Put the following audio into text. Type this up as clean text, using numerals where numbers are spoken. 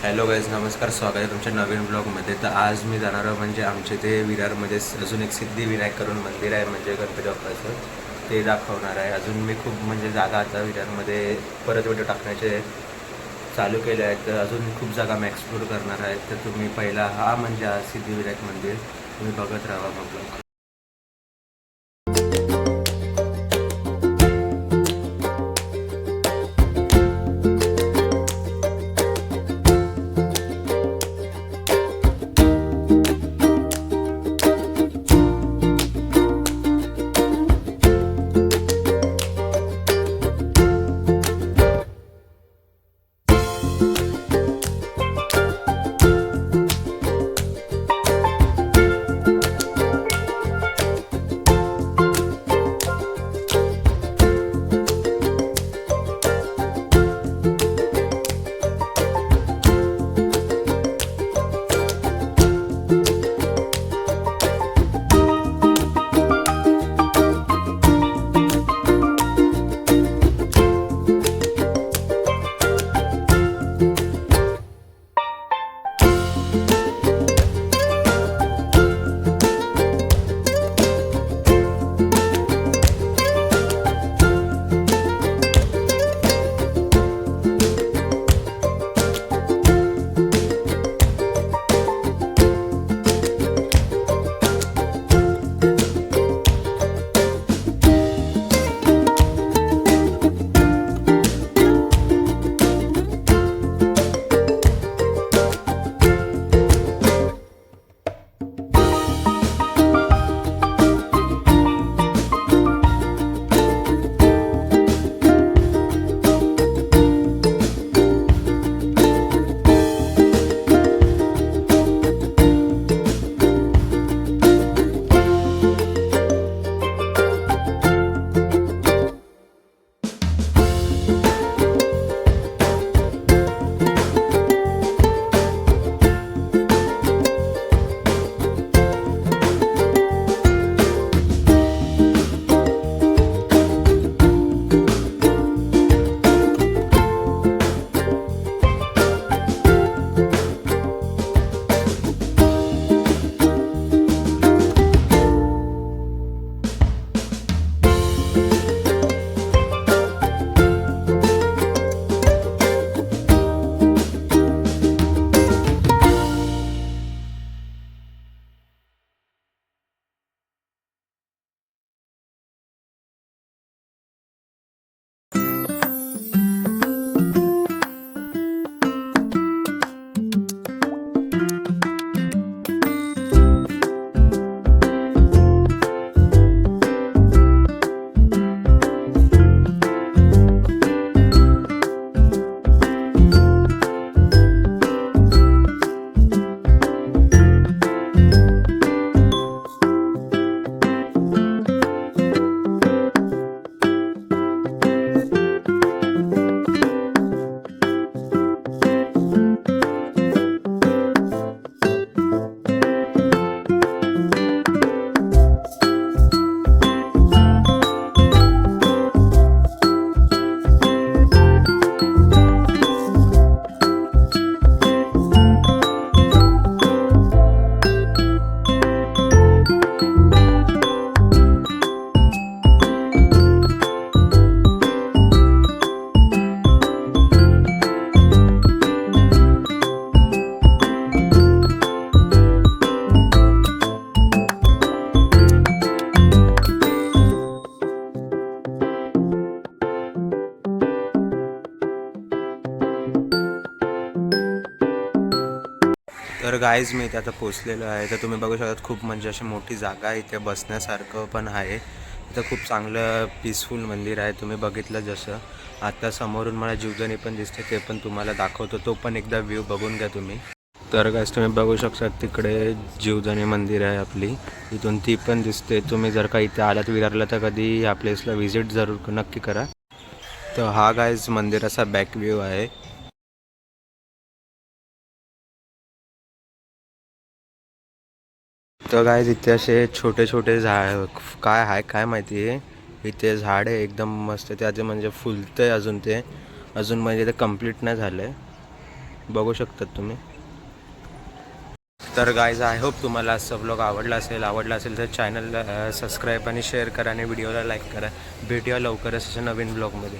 Hello guys, नमस्कार. स्वागत आहे तुमच्या नवीन ब्लॉगमध्ये. तर आज मी जाणार आहे म्हणजे आमचे ते विरारमध्ये अजून एक सिद्धिविनायक करून मंदिर आहे, म्हणजे गणपती बाप्पाचं. ते दाखवणार आहे. अजून मी खूप म्हणजे जागा आता विरारमध्ये परत व्हिडिओ टाकण्याचे चालू केले आहेत, तर अजून खूप जागा मी एक्सप्लोर करणार आहे. तर तुम्ही पहिला हा म्हणजे हा सिद्धिविनायक मंदिर तुम्ही बघत राहा मग ब्लॉग. तर गाईज मी इथे आता पोचलेलो आहे. तर तुम्ही बघू शकता खूप म्हणजे अशी मोठी जागा आहे, इथे बसण्यासारखं पण आहे. इथं खूप चांगलं पीसफुल मंदिर आहे. तुम्ही बघितलं जसं आता समोरून मला जीवदानी पण दिसते, ते पण तुम्हाला दाखवतो. तो पण एकदा व्ह्यू बघून घ्या तुम्ही. तर गाईज तुम्ही बघू शकता तिकडे जीवदानी मंदिर आहे आपली, इथून ती पण दिसते. तुम्ही जर का इथे आलात विरारला तर कधी ह्या प्लेसला व्हिजिट जरूर नक्की करा. तर हा गाईज मंदिराचा बॅक व्ह्यू आहे. तर गाईज इथे असे छोटे छोटे झाड काय आहे काय माहिती आहे. इथे झाड आहे एकदम मस्त, त्याचे म्हणजे फुलतंय अजून, ते अजून म्हणजे ते कंप्लीट नाही झालं आहे. बघू शकतात तुम्ही. तर गाईज आय होप तुम्हाला आजचा ब्लॉग आवडला असेल तर चॅनलला सबस्क्राईब आणि शेअर करा आणि व्हिडिओला लाईक करा. भेटूया लवकरच अशा नवीन ब्लॉगमध्ये.